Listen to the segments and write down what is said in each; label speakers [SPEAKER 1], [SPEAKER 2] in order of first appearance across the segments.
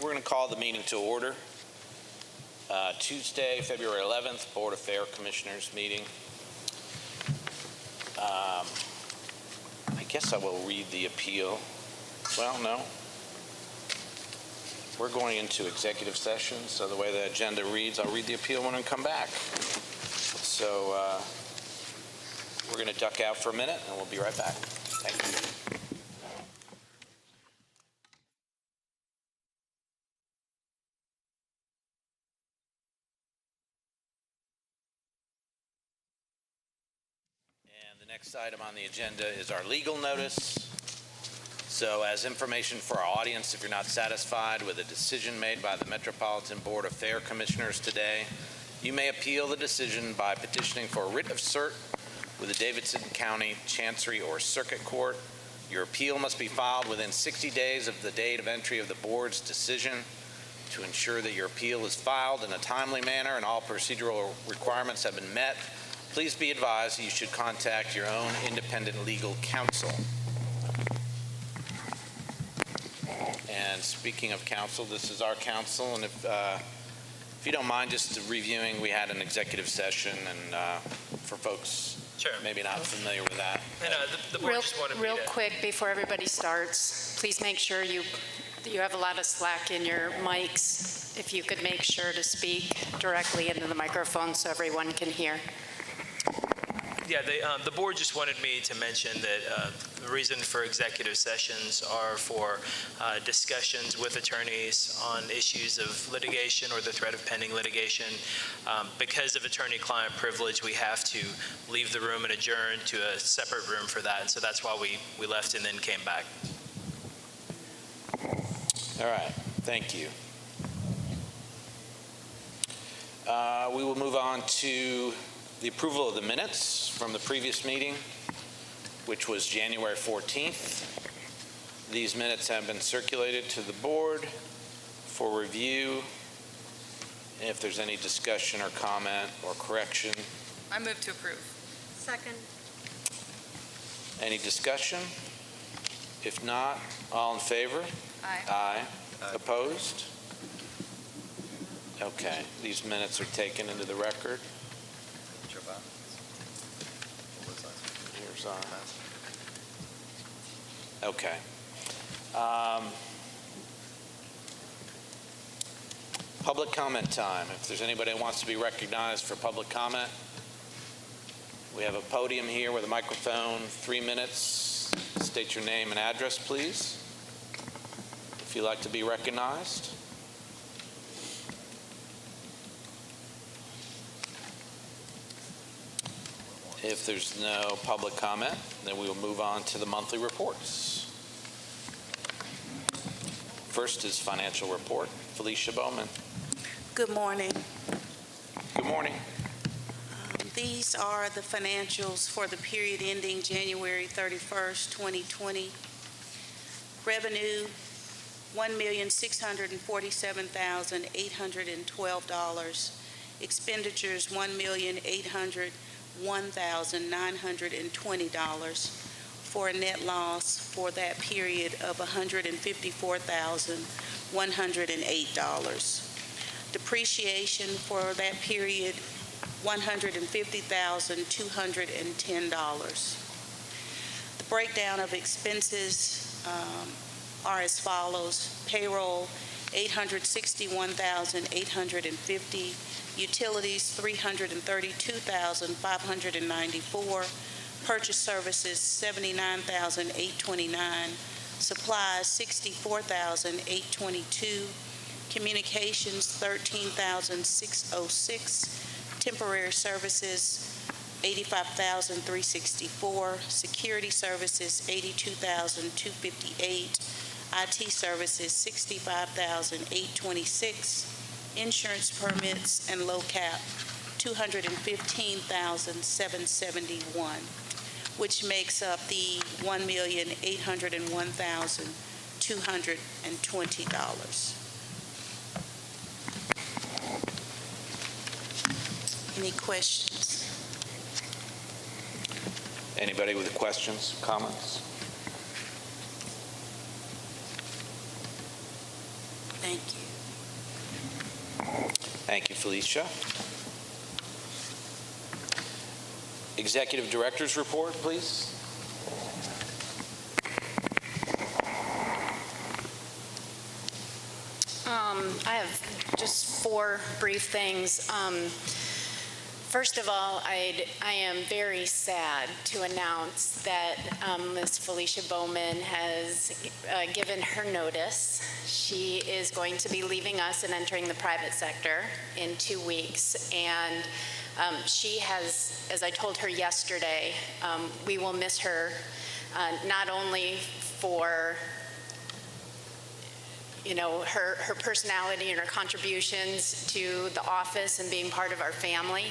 [SPEAKER 1] We're going to call the meeting to order. Tuesday, February 11th, Board of Fair Commissioners meeting. I guess I will read the appeal. Well, no. We're going into executive session, so the way the agenda reads, I'll read the appeal when I come back. So we're going to duck out for a minute, and we'll be right back. Thank you. The next item on the agenda is our legal notice. So as information for our audience, if you're not satisfied with a decision made by the Metropolitan Board of Fair Commissioners today, you may appeal the decision by petitioning for a writ of cert with the Davidson County Chancery or Circuit Court. Your appeal must be filed within 60 days of the date of entry of the board's decision. To ensure that your appeal is filed in a timely manner and all procedural requirements have been met, please be advised that you should contact your own independent legal counsel. And speaking of counsel, this is our counsel, and if you don't mind just reviewing, we had an executive session, and for folks maybe not familiar with that.
[SPEAKER 2] And, the board just wanted
[SPEAKER 3] real quick before everybody starts, please make sure you have a lot of slack in your mics. If you could make sure to speak directly into the microphone so everyone can hear.
[SPEAKER 2] Yeah, the board just wanted me to mention that the reason for executive sessions are for discussions with attorneys on issues of litigation or the threat of pending litigation. Because of attorney-client privilege, we have to leave the room and adjourn to a separate room for that. And so that's why we left and then came back.
[SPEAKER 1] All right, thank you. We will move on to the approval of the minutes from the previous meeting, which was January 14th. These minutes have been circulated to the board for review. If there's any discussion or comment or correction.
[SPEAKER 4] I move to approve.
[SPEAKER 5] Second.
[SPEAKER 1] Any discussion? If not, all in favor?
[SPEAKER 4] Aye.
[SPEAKER 1] Aye. Opposed? Okay, these minutes are taken into the record. Here's on. Okay. Public comment time. If there's anybody who wants to be recognized for public comment, we have a podium here with a microphone, 3 minutes. State your name and address, please, if you'd like to be recognized. If there's no public comment, then we will move on to the monthly reports. First is financial report. Felicia Bowman.
[SPEAKER 6] Good morning.
[SPEAKER 1] Good morning.
[SPEAKER 6] These are the financials for the period ending January 31st, 2020. Revenue, $1,647,812. Expenditures, $1,801,920, for a net loss for that period of $154,108. Depreciation for that period, $150,210. The breakdown of expenses are as follows: payroll, $861,850. Utilities, $332,594. Purchase services, $79,829. Supplies, $64,822. Communications, $13,606. Temporary services, $85,364. Security services, $82,258. IT services, $65,826. Insurance permits and low cap, $215,771, which makes up the $1,801,220. Any questions?
[SPEAKER 1] Anybody with questions, comments?
[SPEAKER 6] Thank you.
[SPEAKER 1] Thank you, Felicia. Executive Director's Report, please.
[SPEAKER 3] I have just 4 brief things. First of all, I am very sad to announce that Ms. Felicia Bowman has given her notice. She is going to be leaving us and entering the private sector in 2 weeks. And she has, as I told her yesterday, we will miss her not only for her personality and her contributions to the office and being part of our family,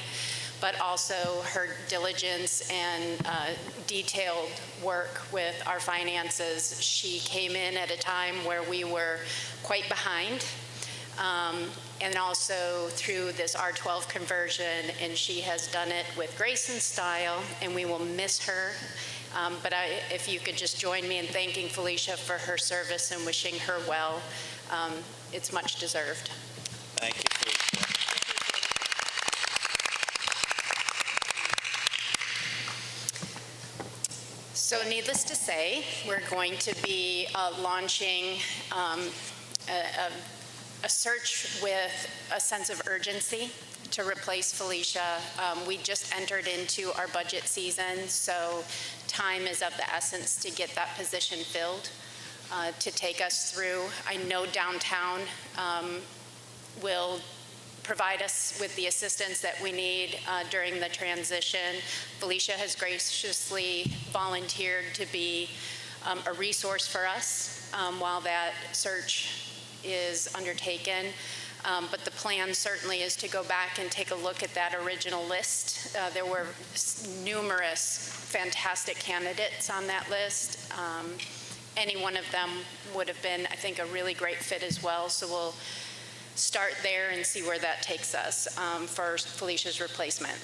[SPEAKER 3] but also her diligence and detailed work with our finances. She came in at a time where we were quite behind, and also through this R12 conversion, and she has done it with grace and style, and we will miss her. But if you could just join me in thanking Felicia for her service and wishing her well, it's much deserved.
[SPEAKER 1] Thank you, Felicia.
[SPEAKER 3] So needless to say, we're going to be launching a search with a sense of urgency to replace Felicia. We just entered into our budget season, so time is of the essence to get that position filled, to take us through. I know downtown will provide us with the assistance that we need during the transition. Felicia has graciously volunteered to be a resource for us while that search is undertaken. But the plan certainly is to go back and take a look at that original list. There were numerous fantastic candidates on that list. Any one of them would have been, I think, a really great fit as well. So we'll start there and see where that takes us for Felicia's replacement.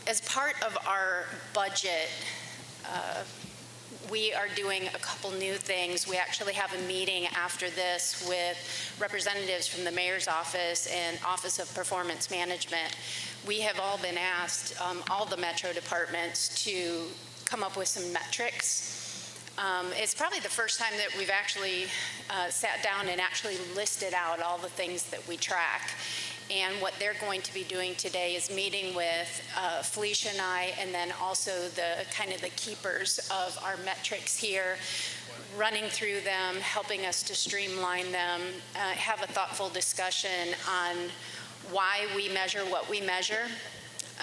[SPEAKER 3] As part of our budget, we are doing a couple new things. We actually have a meeting after this with representatives from the Mayor's Office and Office of Performance Management. We have all been asked, all the Metro departments, to come up with some metrics. It's probably the first time that we've actually sat down and actually listed out all the things that we track. And what they're going to be doing today is meeting with Felicia and I, and then also the keepers of our metrics here, running through them, helping us to streamline them, have a thoughtful discussion on why we measure what we measure,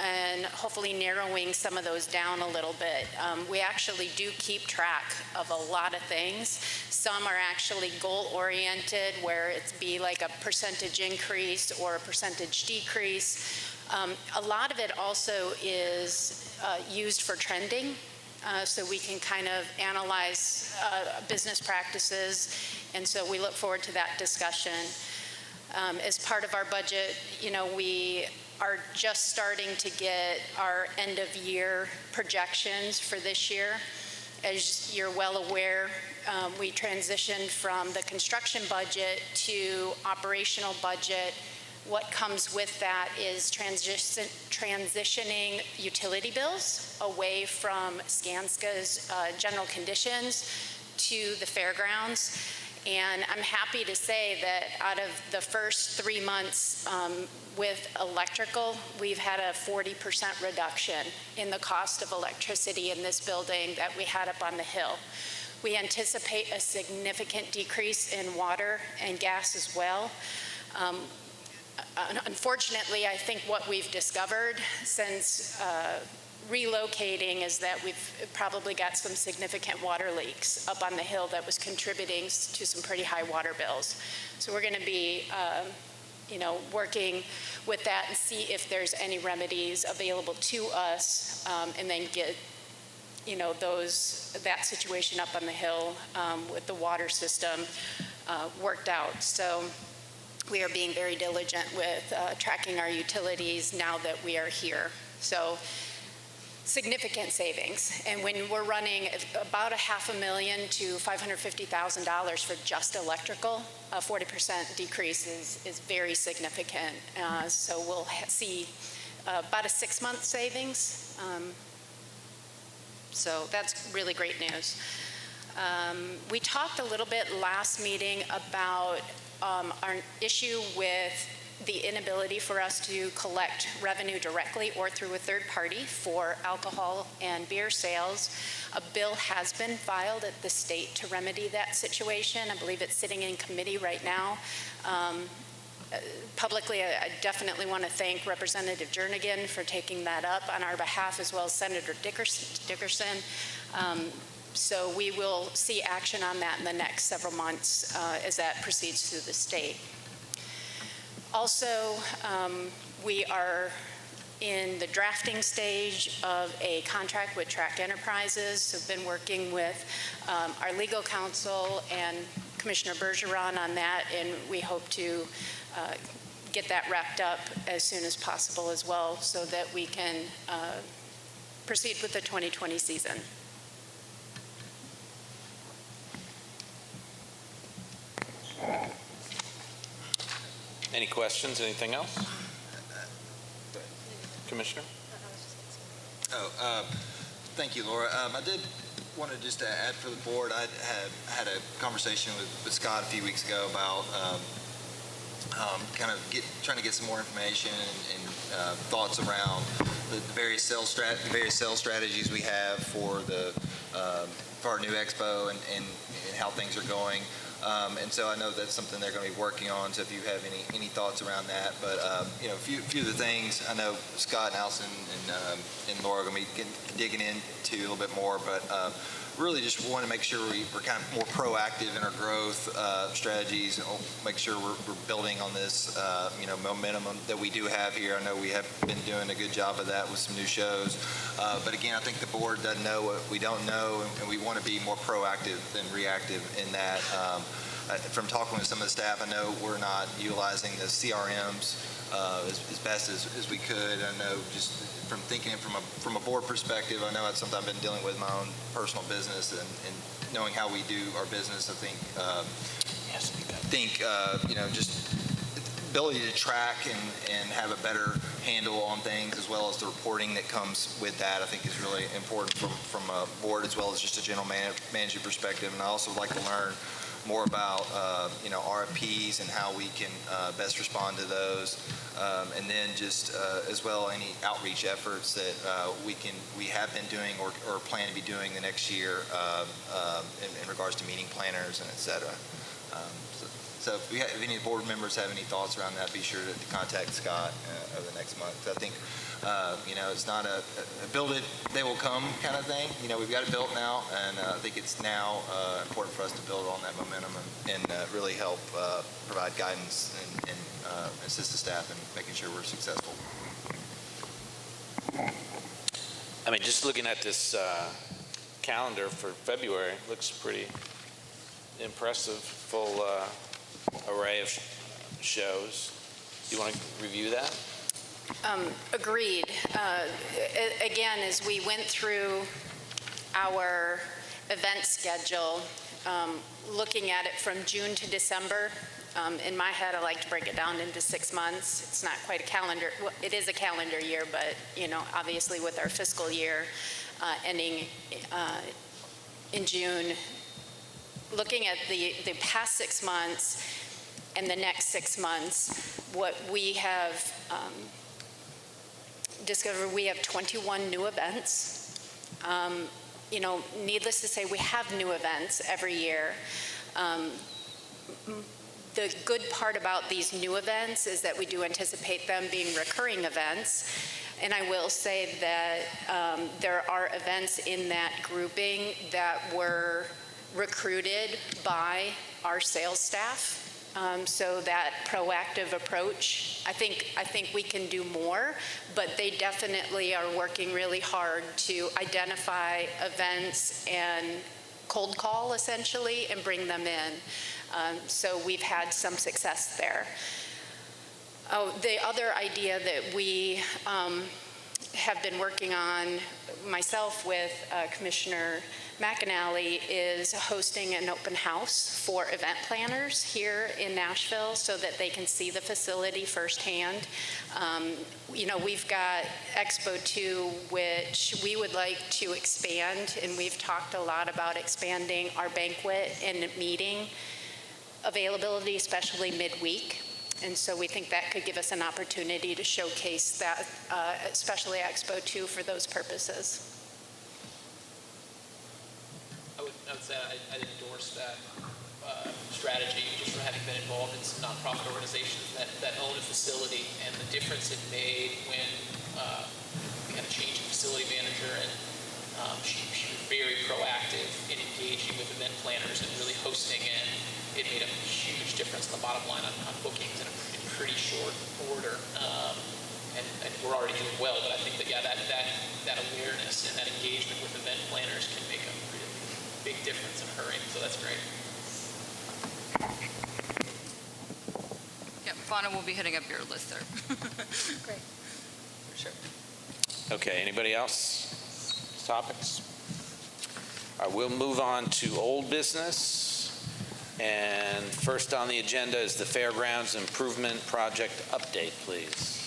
[SPEAKER 3] and hopefully narrowing some of those down a little bit. We actually do keep track of a lot of things. Some are actually goal-oriented, where it's be like a percentage increase or a percentage decrease. A lot of it also is used for trending, so we can kind of analyze business practices, and so we look forward to that discussion. As part of our budget, we are just starting to get our end-of-year projections for this year. As you're well aware, we transitioned from the construction budget to operational budget. What comes with that is transitioning utility bills away from Skanska's general conditions to the Fairgrounds. And I'm happy to say that out of the first 3 months with electrical, we've had a 40% reduction in the cost of electricity in this building that we had up on the hill. We anticipate a significant decrease in water and gas as well. Unfortunately, I think what we've discovered since relocating is that we've probably got some significant water leaks up on the hill that was contributing to some pretty high water bills. So we're going to be working with that and see if there's any remedies available to us, and then get that situation up on the hill with the water system worked out. So we are being very diligent with tracking our utilities now that we are here. So significant savings. And when we're running about $500,000 to $550,000 for just electrical, a 40% decrease is very significant. So we'll see about a 6-month savings. So that's really great news. We talked a little bit last meeting about our issue with the inability for us to collect revenue directly or through a third party for alcohol and beer sales. A bill has been filed at the state to remedy that situation. I believe it's sitting in committee right now. Publicly, I definitely want to thank Representative Jernigan for taking that up on our behalf, as well as Senator Dickerson. So we will see action on that in the next several months as that proceeds through the state. Also, we are in the drafting stage of a contract with Track Enterprises. So I've been working with our legal counsel and Commissioner Bergeron on that, and we hope to get that wrapped up as soon as possible as well, so that we can proceed with the 2020 season.
[SPEAKER 1] Any questions? Anything else? Commissioner?
[SPEAKER 4] Thank you, Laura. I did want to just add for the board, I had a conversation with Scott a few weeks ago about kind of trying to get some more information and thoughts around the various sales strategies we have for our new expo and how things are going. And so I know that's something they're going to be working on. So if you have any thoughts around that, but a few of the things I know Scott and Allison and Laura are going to be digging into a little bit more, but really just want to make sure we're kind of more proactive in our growth strategies, and make sure we're building on this momentum that we do have here. I know we have been doing a good job of that with some new shows, but again, I think the board doesn't know what we don't know, and we want to be more proactive than reactive in that. From talking with some of the staff, I know we're not utilizing the CRMs as best as we could. I know just from thinking from a board perspective, I know that's something I've been dealing with in my own personal business, and knowing how we do our business, I think just ability to track and have a better handle on things, as well as the reporting that comes with that, I think is really important from a board as well as just a general management perspective. And I also like to learn more about RFPs and how we can best respond to those, and then just as well any outreach efforts that we have been doing or plan to be doing the next year in regards to meeting planners and et cetera. So if any board members have any thoughts around that, be sure to contact Scott over the next month. I think it's not a build it, they will come kind of thing. We've got it built now, and I think it's now important for us to build on that momentum and really help provide guidance and assist the staff in making sure we're successful.
[SPEAKER 1] I mean, just looking at this calendar for February, looks pretty impressive, full array of shows. Do you want to review that?
[SPEAKER 3] Agreed. Again, as we went through our event schedule, looking at it from June to December, in my head, I like to break it down into 6 months. It's not quite a calendar. Well, it is a calendar year, but obviously with our fiscal year ending in June, looking at the past 6 months and the next 6 months, what we have discovered, we have 21 new events. Needless to say, we have new events every year. The good part about these new events is that we do anticipate them being recurring events. And I will say that there are events in that grouping that were recruited by our sales staff. So that proactive approach, I think we can do more, but they definitely are working really hard to identify events and cold call essentially and bring them in. So we've had some success there. Oh, the other idea that we have been working on, myself with Commissioner McAnally, is hosting an open house for event planners here in Nashville so that they can see the facility firsthand. We've got Expo 2, which we would like to expand, and we've talked a lot about expanding our banquet and meeting availability, especially midweek. And so we think that could give us an opportunity to showcase that, especially Expo 2, for those purposes.
[SPEAKER 5] I would say I'd endorse that strategy, just from having been involved in some nonprofit organizations that own a facility, and the difference it made when we had a change in facility manager, and she was very proactive in engaging with event planners and really hosting in. It made a huge difference in the bottom line on bookings in pretty short order. And we're already doing well, but I think that, that awareness and that engagement with event planners can make a really big difference in hurrying, so that's great.
[SPEAKER 7] Yeah, Fauna will be hitting up your list there.
[SPEAKER 3] Great.
[SPEAKER 7] For sure.
[SPEAKER 1] Okay, anybody else? Topics? All right, we'll move on to old business. And first on the agenda is the Fairgrounds Improvement Project update, please.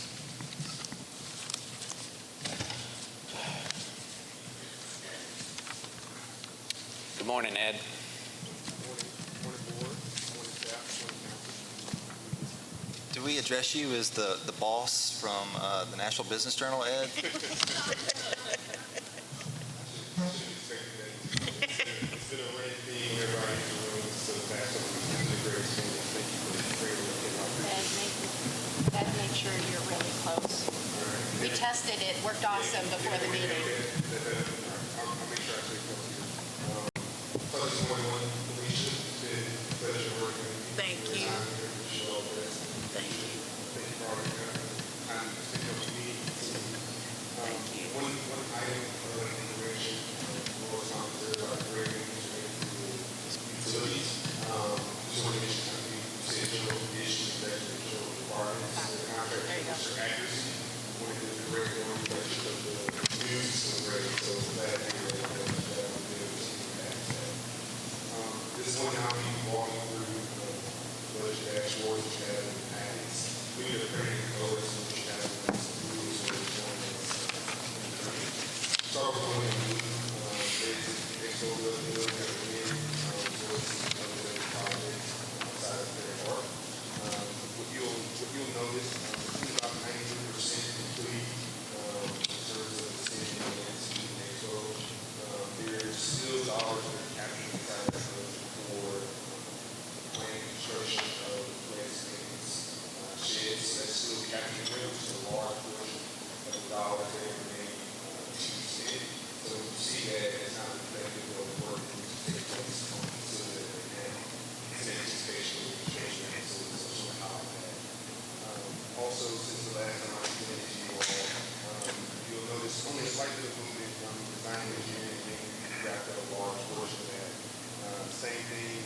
[SPEAKER 1] Good morning, Ed.
[SPEAKER 4] Do we address you as the boss from the Nashville Business Journal, Ed?
[SPEAKER 3] Make sure you're really close. We tested it, worked awesome before the meeting.
[SPEAKER 8] I'll make sure I stay close here. So I just want to Felicia, it's been a pleasure working with you.
[SPEAKER 6] Thank you.
[SPEAKER 8] Thank you for all your time to stick up with me. One item of information for some of our great utilities. Just want to mention how we said general issues that are general requirements and the contract for accuracy. Wanted to correct one question of the news and rate, so that this one I'll be walking through budget dashboards which have in the packets. We need a printing colors which have rules or start with one in blue. There's XO revenue that are in, so it's another project outside of their park. What you'll notice, it's about 93% complete in terms of the city and XO. There's still dollars that are captured inside of for planned construction of landscapes, sheds, so that's still captured there, which is a large portion of the dollars that remain to be spent. So you see that it's not reflective of the work that needs to take place on the facility right now. It's an anticipation of the construction of the facility, so she'll highlight that. Also, since the last time I presented to you all, you'll notice only a slight bit of movement from design and engineering, and wrapped up a large portion of that. Same thing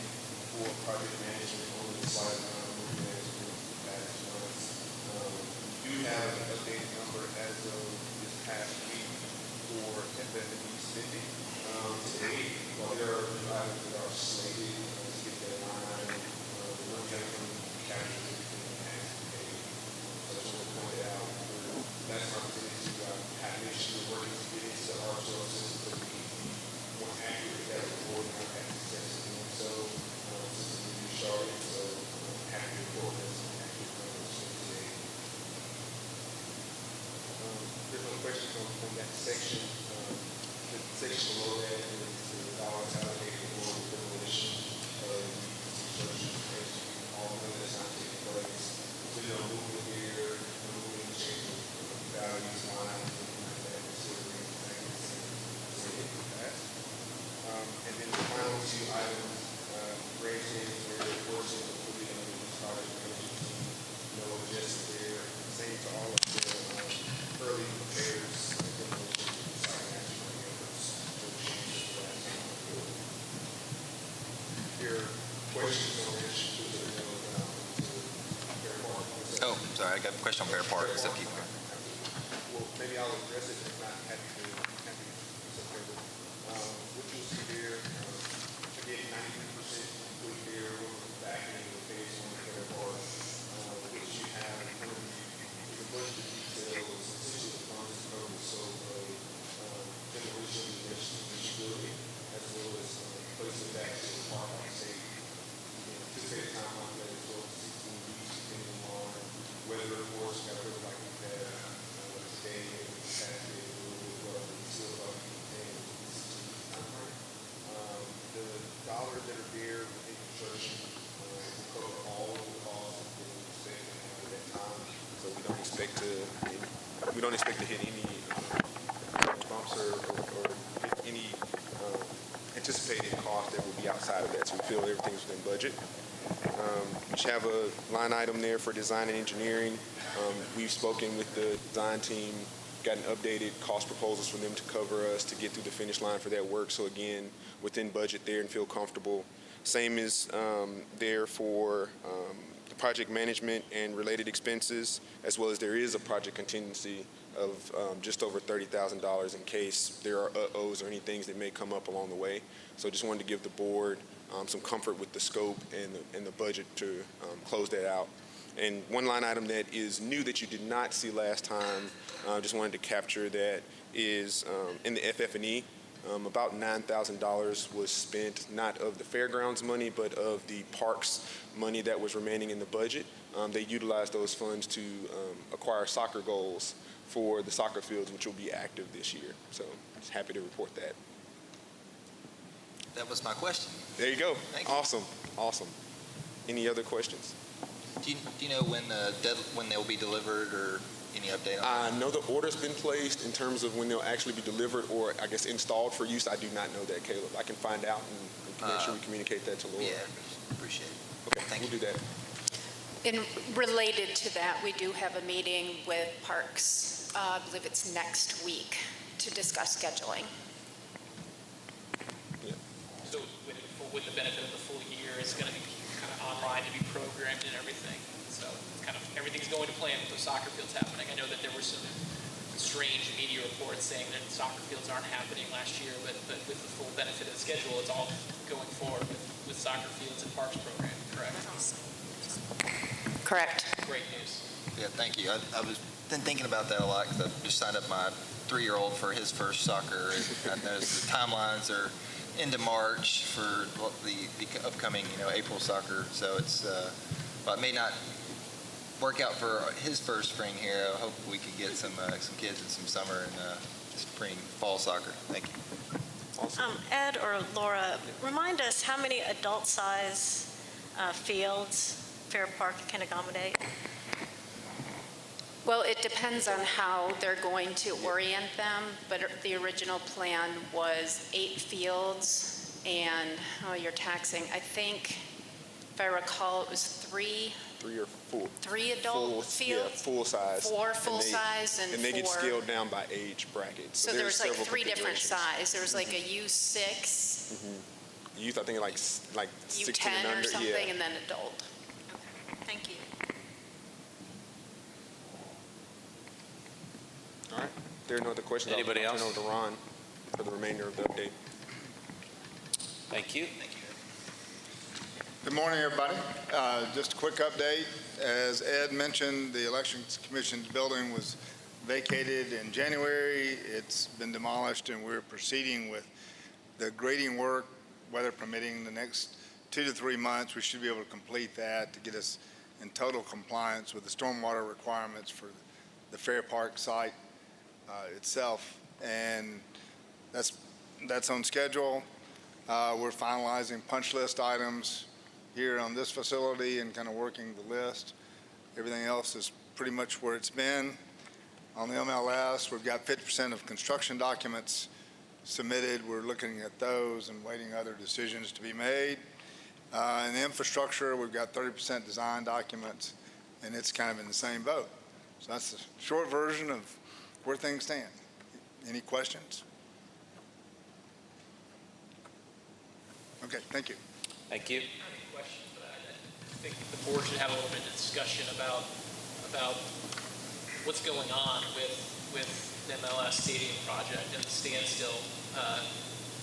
[SPEAKER 8] for project management on the slide moving management past months. We do have an updated number as of this past week for FF&E spending. Today, while there are items that are slated to get that line item, the one gentleman captures everything that has to be paid. So I just want to point it out. That's my opportunity to have an issue with working to get into our sources to be more accurate at reporting our access. So, this is a new started, so happy to report this accurate numbers today. There's no questions on that section. The section below that is the dollars allocated for the demolition of the construction as all of that's not taking place. So, moving here, moving, changing values, lines, and that, considering things, so it can pass. And then the final two items, grant savings where the portion of the project management team, no adjustment there. Same to all of the early repairs, demolition, site action efforts, no changes to last time. Here are questions on this, should there go down to Fair Park?
[SPEAKER 4] Oh, sorry, I got a question on Fair Park, so keep going.
[SPEAKER 8] We'll maybe I'll address it, if not, happy to September. What you'll see there, again, 93% complete there, we're back in the phase one fair part, which you have in front of you, the budget details, essentially the funds to cover the scope of demolition of the building, as well as place it back to the park, like say, anticipated timeline that is 12 to 16 weeks, depending on weather reports, got to look like we've had today, and Saturday, a little bit rough, and still like timeframe. The dollars that are there within construction will cover all of the costs that we expect to have at that time. So we don't expect to hit any bumps or hit any anticipated cost that will be outside of that. So we feel everything's within budget. We should have a line item there for design and engineering. We've spoken with the design team, gotten updated cost proposals for them to cover us to get through the finish line for that work. So again, within budget there and feel comfortable. Same is there for the project management and related expenses, as well as there is a project contingency of just over $30,000 in case there are uh-ohs or any things that may come up along the way. So just wanted to give the board some comfort with the scope and the budget to close that out. And one line item that is new that you did not see last time, just wanted to capture that, is in the FF&E. About $9,000 was spent, not of the fairgrounds money, but of the parks money that was remaining in the budget. They utilized those funds to acquire soccer goals for the soccer fields, which will be active this year. So just happy to report that.
[SPEAKER 4] That was my question.
[SPEAKER 8] There you go.
[SPEAKER 4] Thank you.
[SPEAKER 8] Awesome. Any other questions?
[SPEAKER 4] Do you know when they'll be delivered, or any update on that?
[SPEAKER 8] I know the order's been placed. In terms of when they'll actually be delivered or, I guess, installed for use, I do not know that, Caleb. I can find out and make sure we communicate that to Laura.
[SPEAKER 4] Yeah, appreciate it.
[SPEAKER 8] Okay,
[SPEAKER 4] Thank
[SPEAKER 8] we'll
[SPEAKER 4] you.
[SPEAKER 8] do that.
[SPEAKER 3] And related to that, we do have a meeting with Parks, I believe it's next week, to discuss scheduling.
[SPEAKER 5] So with the benefit of the full year, it's going to be kind of online to be programmed and everything. So it's kind of everything's going to plan with the soccer fields happening. I know that there were some strange media reports saying that soccer fields aren't happening last year, but with the full benefit of the schedule, it's all going forward with soccer fields and parks program, correct?
[SPEAKER 3] Correct.
[SPEAKER 5] Great news.
[SPEAKER 4] Yeah, thank you. I was been thinking about that a lot because I just signed up my 3-year-old for his first soccer. I noticed the timelines are into March for the upcoming, April soccer. So it's, well, it may not work out for his first spring here. I hope we could get some kids in some summer and spring, fall soccer. Thank you.
[SPEAKER 8] Awesome.
[SPEAKER 9] Ed or Laura, remind us how many adult-size fields Fair Park can accommodate?
[SPEAKER 3] Well, it depends on how they're going to orient them, but the original plan was 8 fields, and, you're taxing, I think, if I recall, it was 3
[SPEAKER 8] 3 or 4.
[SPEAKER 3] 3 adult fields?
[SPEAKER 8] Yeah, full size.
[SPEAKER 3] 4 full size and 4.
[SPEAKER 8] And they get scaled down by age bracket.
[SPEAKER 3] So there was like
[SPEAKER 8] several
[SPEAKER 3] 3 different
[SPEAKER 8] configurations.
[SPEAKER 3] sizes. There was like a U6,
[SPEAKER 8] Youth, I think like 16
[SPEAKER 3] U10
[SPEAKER 8] and under.
[SPEAKER 3] or something,
[SPEAKER 8] Yeah.
[SPEAKER 3] and then adult.
[SPEAKER 9] Thank you.
[SPEAKER 8] All right. There are no other questions.
[SPEAKER 1] Anybody
[SPEAKER 8] I'll
[SPEAKER 1] else?
[SPEAKER 8] turn over to Ron for the remainder of the update.
[SPEAKER 1] Thank you.
[SPEAKER 10] Good morning, everybody. Just a quick update. As Ed mentioned, the Elections Commission's building was vacated in January. It's been demolished, and we're proceeding with the grading work, weather permitting. The next 2 to 3 months, we should be able to complete that to get us in total compliance with the stormwater requirements for the Fair Park site itself. And that's on schedule. We're finalizing punch list items here on this facility and kind of working the list. Everything else is pretty much where it's been. On the MLS, we've got 50% of construction documents submitted. We're looking at those and waiting other decisions to be made. In the infrastructure, we've got 30% design documents, and it's kind of in the same boat. So that's the short version of where things stand. Any questions? Okay, thank you.
[SPEAKER 1] Thank you.
[SPEAKER 5] I have any questions, but I think the board should have a little bit of discussion about what's going on with with the MLS Stadium project and the standstill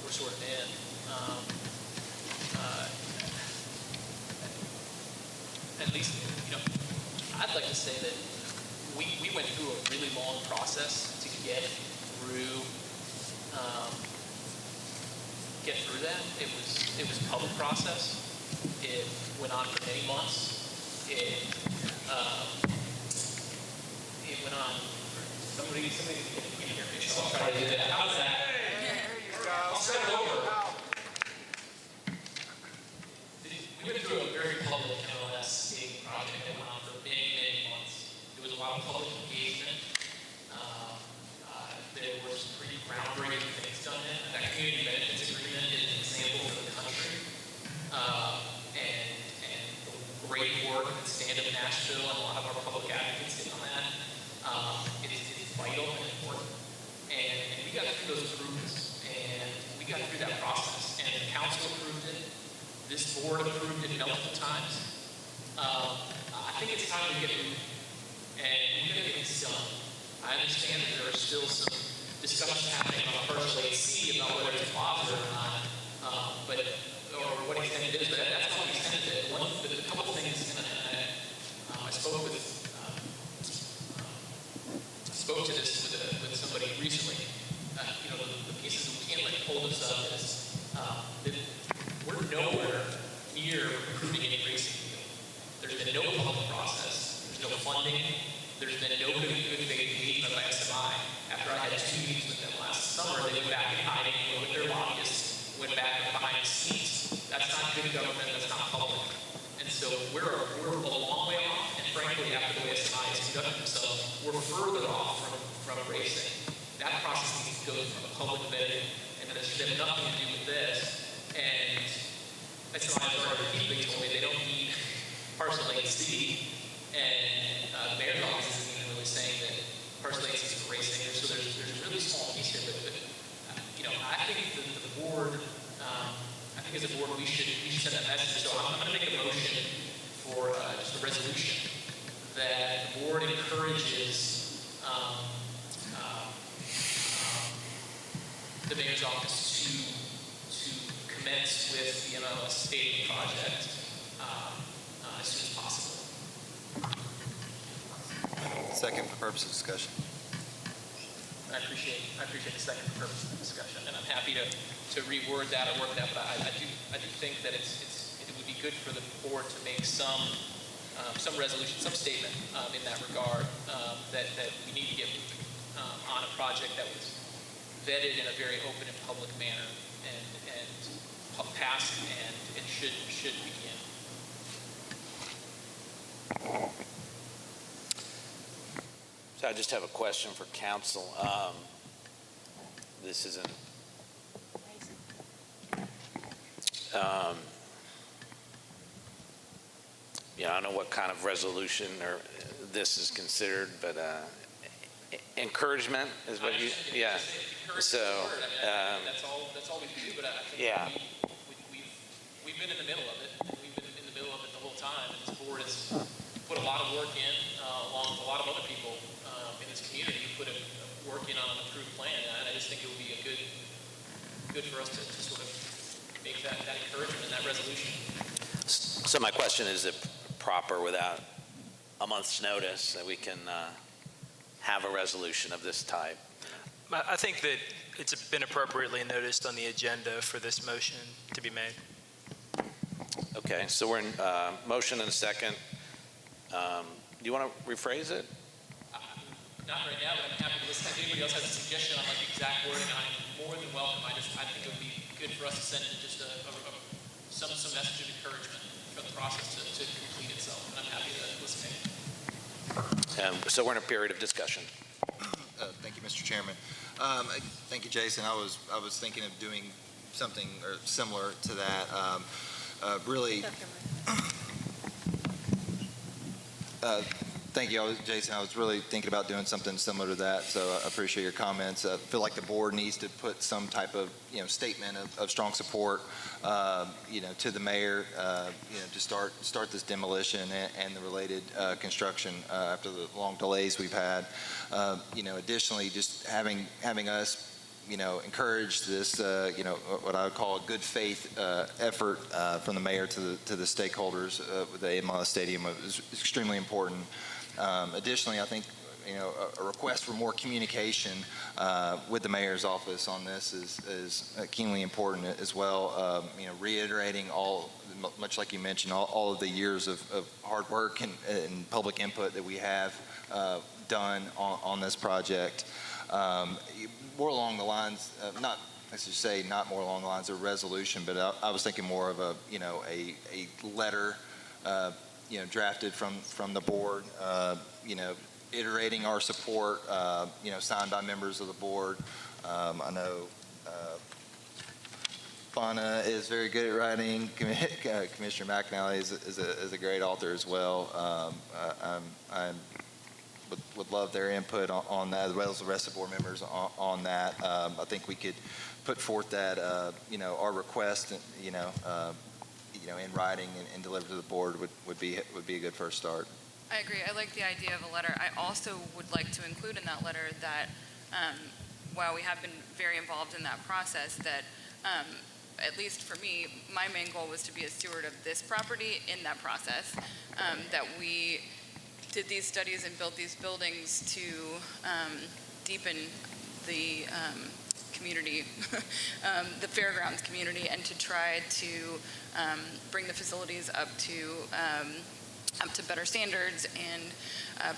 [SPEAKER 5] we're sort of in. At least, I'd like to say that we went through a really long process to get through that. It was a public process. It went on for many months. It went on. Somebody can hear me, so I'll try to do that. How's that? I'll set it over. We went through a very public MLS stadium project that went on for many, many months. There was a lot of public engagement. There were some pretty groundbreaking things done in it. That community benefits agreement is an example for the country. And the great work that Stand Up Nashville and a lot of our public advocates did on that. It is vital and important. And we got through those approvals. And we got through that process. And the council approved it. This board approved it multiple times. I think it's time to get moving. And we got to get this done. I understand that there are still some discussions happening on First AC about whether it's positive or not, or what extent it is, but that's not the extent of it. A couple of things, and I spoke to this with somebody recently. The pieces that we can't hold us up is that we're nowhere near improving any racing field. There's been no public process. There's no funding. There's been no good faith engagement by SMI. After I had 2 meetings with them last summer, they went back in hiding with their lobbyists, went back behind the scenes. That's not good government. That's not public. And so we're a long way off. And frankly, after the way SMI has conducted themselves, we're further off from racing. That process needs to go from a public vetting, and there's been nothing to do with this. And SMI has already repeatedly told me they don't need parcel A and C. And the mayor's office isn't even really saying that parcel A and C is for racing. So there's a really small piece here. But I think that the board, as a board, we should send that message. So I'm going to make a motion for just a resolution that the board encourages the mayor's office to commence with the MLS Stadium project as soon as possible.
[SPEAKER 4] Second for purpose of discussion.
[SPEAKER 5] I appreciate the second for purpose of discussion, and I'm happy to reword that or work that. But I do think that it would be good for the board to make some resolution, some statement in that regard that we need to get moving on a project that was vetted in a very open and public manner and passed and should begin.
[SPEAKER 1] So I just have a question for council. This isn't. I don't know what kind of resolution or this is considered, but encouragement is what you. Yeah. So.
[SPEAKER 5] That's all we can do. But I think
[SPEAKER 1] yeah.
[SPEAKER 5] We've been in the middle of it. We've been in the middle of it the whole time, and this board has put a lot of work in, along with a lot of other people in this community who put work in on an approved plan, and I just think it would be good for us to sort of make that encouragement and that resolution.
[SPEAKER 1] So my question is it proper without a month's notice that we can have a resolution of this type?
[SPEAKER 2] I think that it's been appropriately noticed on the agenda for this motion to be made.
[SPEAKER 1] Okay, so we're in motion and a second. Do you want to rephrase it?
[SPEAKER 5] Not right now, but I'm happy to listen. If anybody else has a suggestion on the exact wording, I'm more than welcome. I think it would be good for us to send just some message of encouragement for the process to complete itself, and I'm happy to listen.
[SPEAKER 1] So we're in a period of discussion.
[SPEAKER 4] Thank you, Mr. Chairman. Thank you, Jason. I was thinking of doing something similar to that. Thank you, Jason. I was really thinking about doing something similar to that, so I appreciate your comments. I feel like the board needs to put some type of, statement of strong support, to the mayor, to start this demolition and the related construction after the long delays we've had. Additionally, just having us encourage this, what I would call a good faith effort from the mayor to the stakeholders with the 8 Mile Stadium is extremely important. Additionally, I think a request for more communication with the mayor's office on this is keenly important as well. Reiterating all, much like you mentioned, all of the years of hard work and public input that we have done on this project. More along the lines, not more along the lines of resolution, but I was thinking more of a letter, drafted from the board, iterating our support, signed by members of the board. I know Fauna is very good at writing. Commissioner McNally is a great author as well. I would love their input on that, as well as the rest of the board members on that. I think we could put forth that, our request, in writing and deliver to the board would be a good first start.
[SPEAKER 7] I agree. I like the idea of a letter. I also would like to include in that letter that while we have been very involved in that process, that at least for me, my main goal was to be a steward of this property in that process, that we did these studies and built these buildings to deepen the community, the Fairgrounds community, and to try to bring the facilities up to better standards and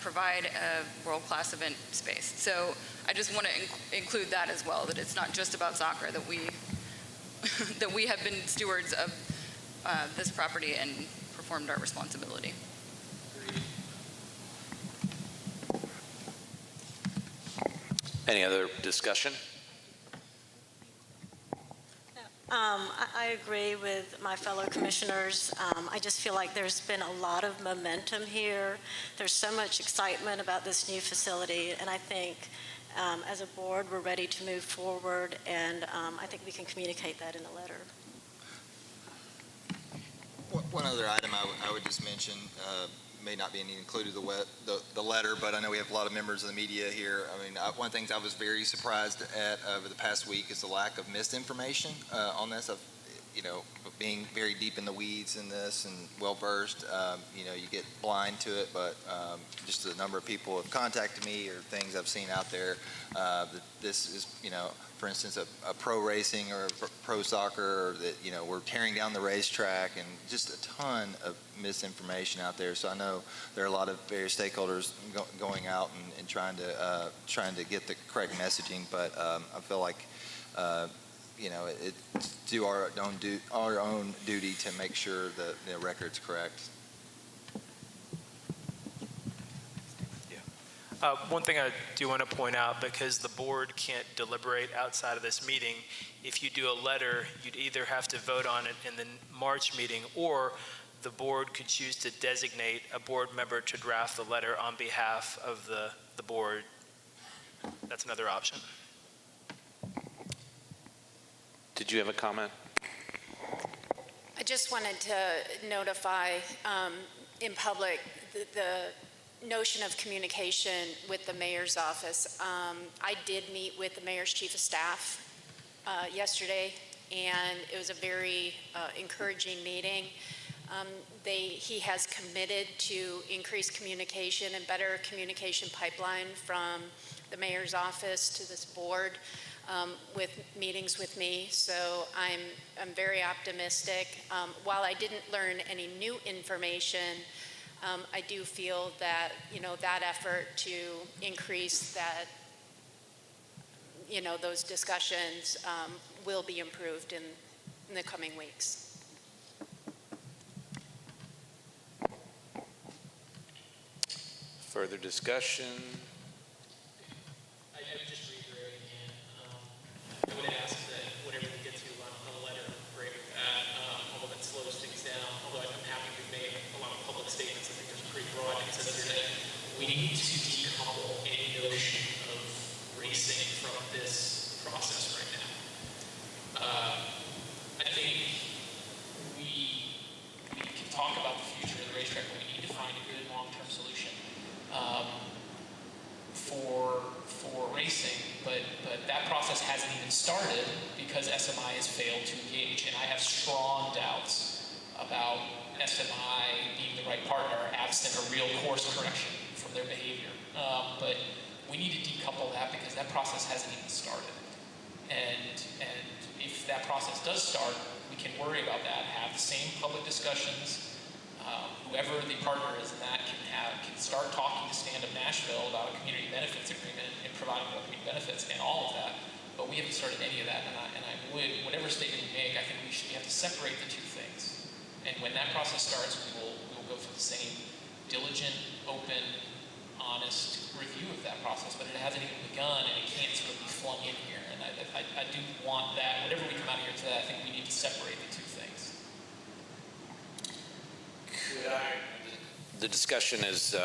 [SPEAKER 7] provide a world-class event space. So I just want to include that as well, that it's not just about soccer, that we that we have been stewards of this property and performed our responsibility.
[SPEAKER 1] Any other discussion?
[SPEAKER 9] I agree with my fellow commissioners. I just feel like there's been a lot of momentum here. There's so much excitement about this new facility, and I think as a board, we're ready to move forward, and I think we can communicate that in a letter.
[SPEAKER 4] One other item I would just mention, may not be included in the letter, but I know we have a lot of members of the media here. I mean, one of the things I was very surprised at over the past week is the lack of misinformation on this. Being very deep in the weeds in this and well-versed, you get blind to it, but just the number of people have contacted me or things I've seen out there, that this is, for instance, a pro racing or a pro soccer, or that, we're tearing down the racetrack, and just a ton of misinformation out there. So I know there are a lot of various stakeholders going out and trying to get the correct messaging, but I feel like, it's do our own duty to make sure that the record's correct.
[SPEAKER 2] One thing I do want to point out, because the board can't deliberate outside of this meeting, if you do a letter, you'd either have to vote on it in the March meeting, or the board could choose to designate a board member to draft the letter on behalf of the board. That's another option.
[SPEAKER 1] Did you have a comment?
[SPEAKER 3] I just wanted to notify in public the notion of communication with the mayor's office. I did meet with the mayor's chief of staff yesterday, and it was a very encouraging meeting. He has committed to increased communication and better communication pipeline from the mayor's office to this board with meetings with me. So I'm very optimistic. While I didn't learn any new information, I do feel that, that effort to increase that, those discussions will be improved in the coming weeks.
[SPEAKER 1] Further discussion?
[SPEAKER 5] I would just reiterate again, I would ask that whatever we get to on a letter, great with that, although that slows things down, although I'm happy we've made a lot of public statements. I think there's a pretty broad consensus that long-term solution for racing, but that process hasn't even started because SMI has failed to engage, and I have strong doubts about SMI being the right partner absent a real course correction from their behavior. But we need to decouple that because that process hasn't even started. And if that process does start, we can worry about that, have the same public discussions. Whoever the partner is in that can start talking to Stand Up Nashville about a community benefits agreement and providing more community benefits and all of that. But we haven't started any of that, and I would, whatever statement we make, I think we have to separate the two things. And when that process starts, we will go through the same diligent, open, honest review of that process, but it hasn't even begun, and it can't sort of be flung in here. And I do want that, whatever we come out here today, I think we need to separate the two things.
[SPEAKER 1] The discussion has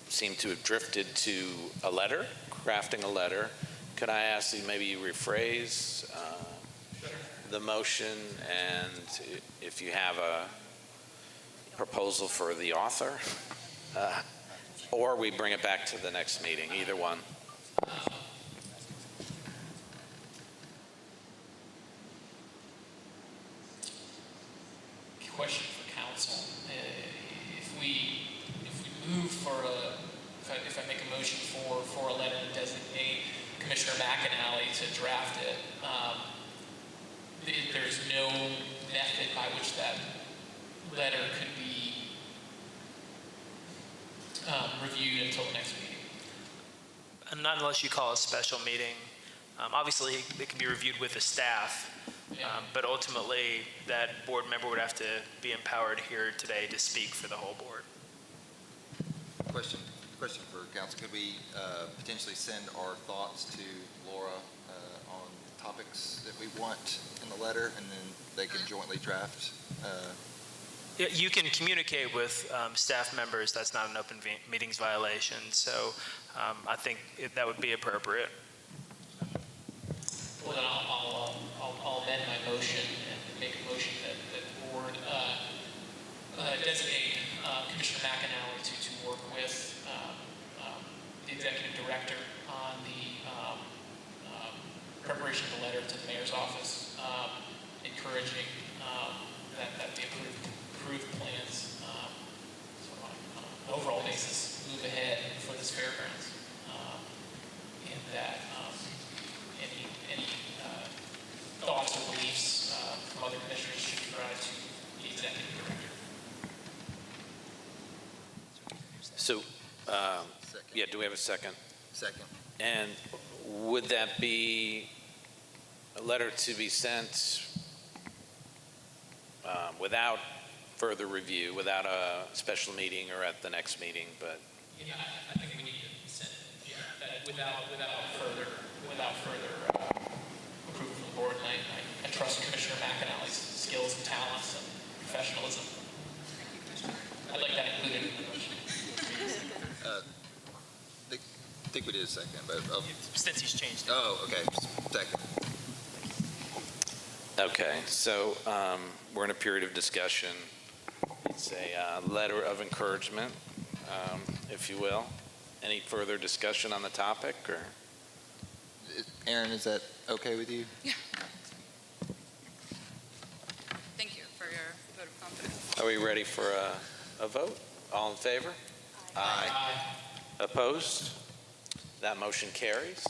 [SPEAKER 1] seemed to have drifted to a letter, crafting a letter. Could I ask you maybe you rephrase the motion, and if you have a proposal for the author, or we bring it back to the next meeting, either one.
[SPEAKER 5] Question for council. If we move if I make a motion for a letter to designate Commissioner McAnally to draft it, there's no method by which that letter could be reviewed until the next meeting.
[SPEAKER 2] Not unless you call a special meeting. Obviously, it can be reviewed with the staff, but ultimately, that board member would have to be empowered here today to speak for the whole board.
[SPEAKER 4] Question for council. Could we potentially send our thoughts to Laura on topics that we want in the letter, and then they can jointly draft?
[SPEAKER 2] Yeah, you can communicate with staff members. That's not an open meetings violation. So I think that would be appropriate.
[SPEAKER 5] Well, then I'll amend my motion and make a motion that the board designate Commissioner McAnally to work with the executive director on the preparation of the letter to the mayor's office, encouraging that the approved plans, so on an overall basis, move ahead for this fairgrounds, and that any thoughts or beliefs from other commissioners should be provided to the executive director.
[SPEAKER 1] So, yeah, do we have a second?
[SPEAKER 4] Second.
[SPEAKER 1] And would that be a letter to be sent without further review, without a special meeting or at the next meeting? But
[SPEAKER 5] yeah, I think we need to send that without further approval from the board. And I trust Commissioner McAnally's skills and talents and professionalism. I'd like that included in the motion.
[SPEAKER 4] I think we did a second, but
[SPEAKER 2] Since he's changed it.
[SPEAKER 4] oh, okay, second.
[SPEAKER 1] okay, so we're in a period of discussion. It's a letter of encouragement, if you will. Any further discussion on the topic, or?
[SPEAKER 4] Aaron, is that okay with you?
[SPEAKER 7] Yeah. Thank you for your vote of confidence.
[SPEAKER 1] Are we ready for a vote? All in favor? Aye. Opposed? That motion carries.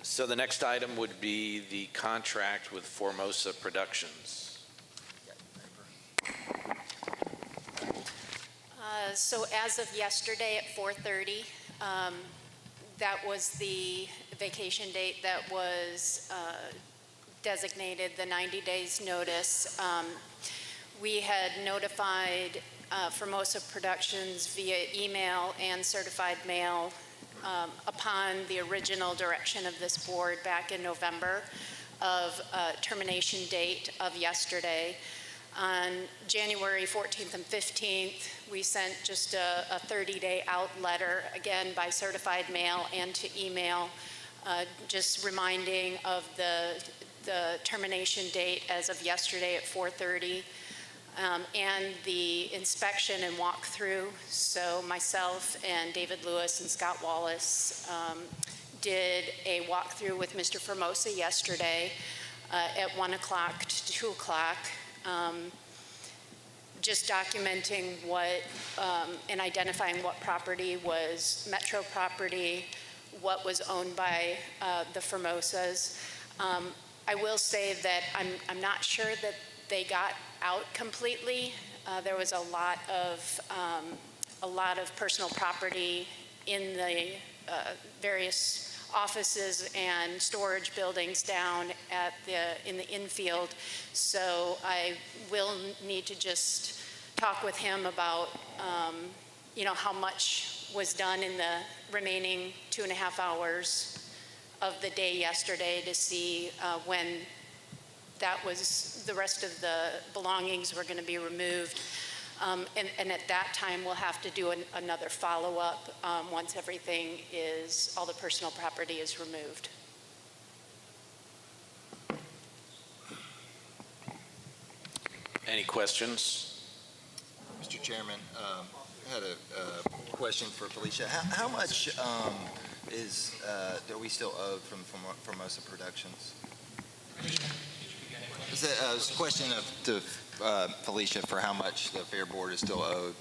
[SPEAKER 1] So the next item would be the contract with Formosa Productions.
[SPEAKER 3] So as of yesterday at 4:30, that was the vacation date that was designated, the 90 days notice. We had notified Formosa Productions via email and certified mail upon the original direction of this board back in November of termination date of yesterday. On January 14th and 15th, we sent just a 30-day out letter, again by certified mail and to email, just reminding of the the termination date as of yesterday at 4:30, and the inspection and walkthrough. So myself and David Lewis and Scott Wallace did a walkthrough with Mr. Formosa yesterday at 1 o'clock to 2 o'clock, just documenting what and identifying what property was Metro property, what was owned by the Formosas. I will say that I'm not sure that they got out completely. There was a lot of personal property in the various offices and storage buildings down at in the infield. So I will need to just talk with him about how much was done in the remaining 2.5 hours of the day yesterday to see when that was, the rest of the belongings were going to be removed. And at that time, we'll have to do another follow-up once everything all the personal property is removed.
[SPEAKER 1] Any questions?
[SPEAKER 4] Mr. Chairman, I had a question for Felicia. How much are we still owed from Formosa Productions? It's a question to Felicia for how much the Fair Board is still owed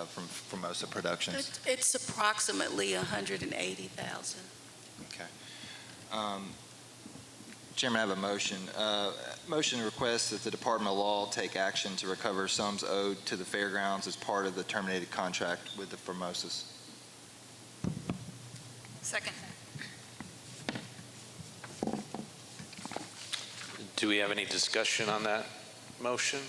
[SPEAKER 4] from Formosa Productions.
[SPEAKER 6] It's approximately $180,000.
[SPEAKER 4] Okay. Chairman, I have a motion. Motion requests that the Department of Law take action to recover sums owed to the Fairgrounds as part of the terminated contract with the Formosas.
[SPEAKER 7] Second.
[SPEAKER 1] Do we have any discussion on that motion?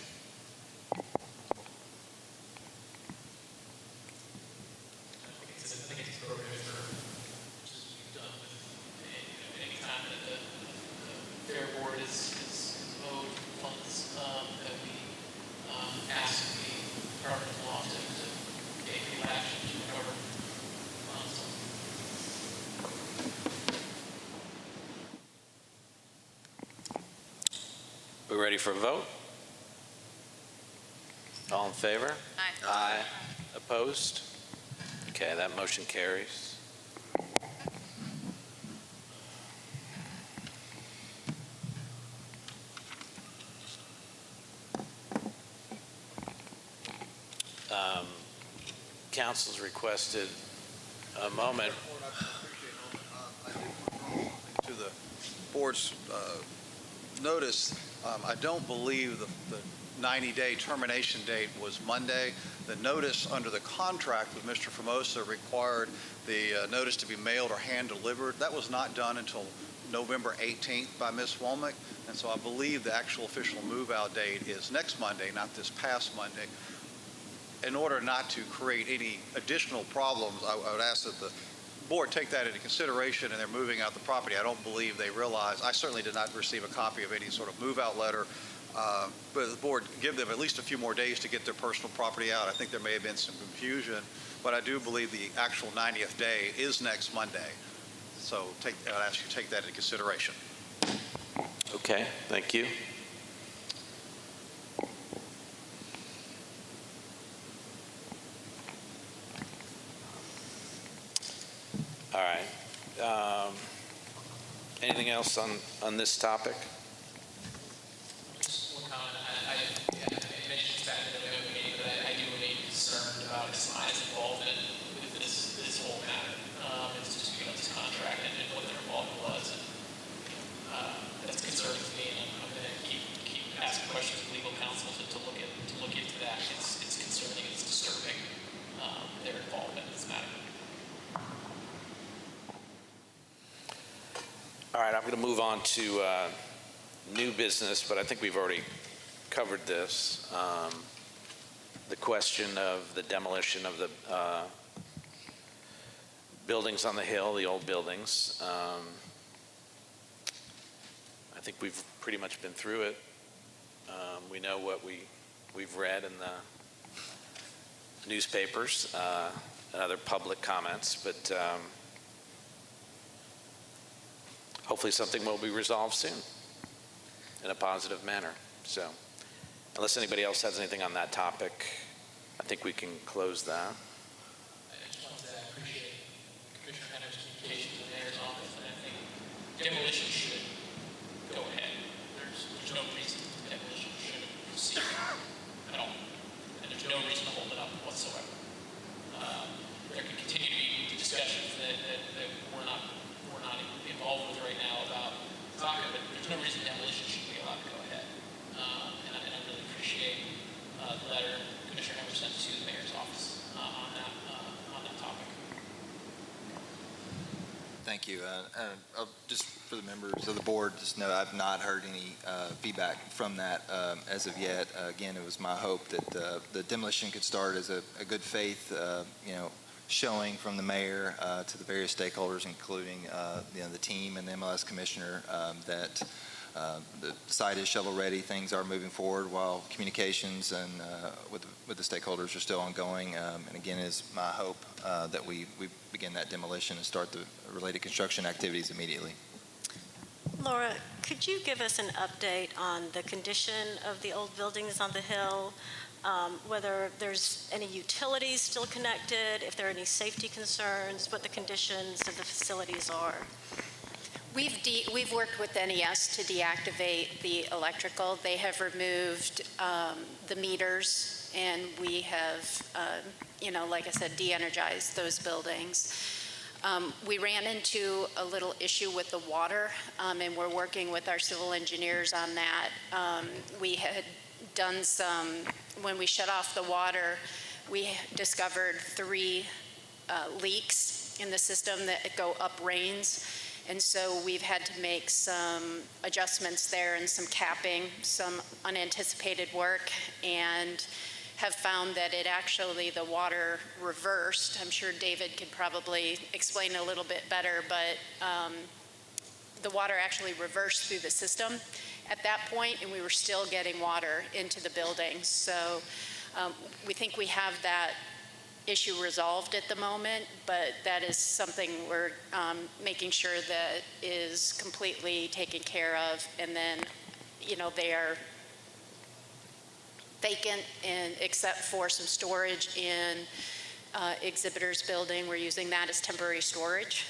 [SPEAKER 1] We ready for a vote? All in favor?
[SPEAKER 7] Aye.
[SPEAKER 1] Aye. Opposed? Okay, that motion carries. Council's requested a moment.
[SPEAKER 11] To the board's notice, I don't believe the 90-day termination date was Monday. The notice under the contract with Mr. Formosa required the notice to be mailed or hand-delivered. That was not done until November 18th by Ms. Womack, and so I believe the actual official move-out date is next Monday, not this past Monday. In order not to create any additional problems, I would ask that the board take that into consideration, and they're moving out the property. I don't believe they realize. I certainly did not receive a copy of any sort of move-out letter, but the board give them at least a few more days to get their personal property out. I think there may have been some confusion, but I do believe the actual 90th day is next Monday. So I'd ask you to take that into consideration.
[SPEAKER 1] Okay, thank you. All right. Anything else on this topic?
[SPEAKER 5] Just one comment. I mentioned this back in the November meeting, but I do remain concerned about SMI's involvement with this whole matter. It's just this contract and what their involvement was, and that's concerning to me. And I'm going to keep asking questions of legal counsel to look into that. It's concerning. It's disturbing their involvement in this matter.
[SPEAKER 1] All right, I'm going to move on to new business, but I think we've already covered this. The question of the demolition of the buildings on the hill, the old buildings. I think we've pretty much been through it. We know what we've read in the newspapers and other public comments, but hopefully something will be resolved soon. in a positive manner. So unless anybody else has anything on that topic, I think we can close that.
[SPEAKER 5] I just want to say I appreciate Commissioner Henner's communication with the mayor's office, and I think demolition should go ahead. There's no reason demolition shouldn't proceed at all, and there's no reason to hold it up whatsoever. There can continue to be discussions that we're not involved with right now about soccer, but there's no reason demolition should be allowed to go ahead. And I really appreciate the letter Commissioner Henner sent to the mayor's office on that topic.
[SPEAKER 4] Thank you. Just for the members of the board, just know I've not heard any feedback from that as of yet. Again, it was my hope that the demolition could start as a good faith, showing from the mayor to the various stakeholders, including the team and the MLS commissioner, that the site is shovel ready. Things are moving forward while communications and with the stakeholders are still ongoing. And again, it's my hope that we begin that demolition and start the related construction activities immediately.
[SPEAKER 9] Laura, could you give us an update on the condition of the old buildings on the hill? Whether there's any utilities still connected, if there are any safety concerns, what the conditions of the facilities are?
[SPEAKER 3] We've worked with NES to deactivate the electrical. They have removed the meters, and we have, like I said, de-energized those buildings. We ran into a little issue with the water, and we're working with our civil engineers on that. We had done when we shut off the water, we discovered 3 leaks in the system that go up rains. And so we've had to make some adjustments there and some capping, some unanticipated work, and have found that the water reversed. I'm sure David could probably explain a little bit better, but the water actually reversed through the system at that point, and we were still getting water into the building. So we think we have that issue resolved at the moment, but that is something we're making sure that is completely taken care of. And then, they are vacant, and except for some storage in exhibitors building, we're using that as temporary storage,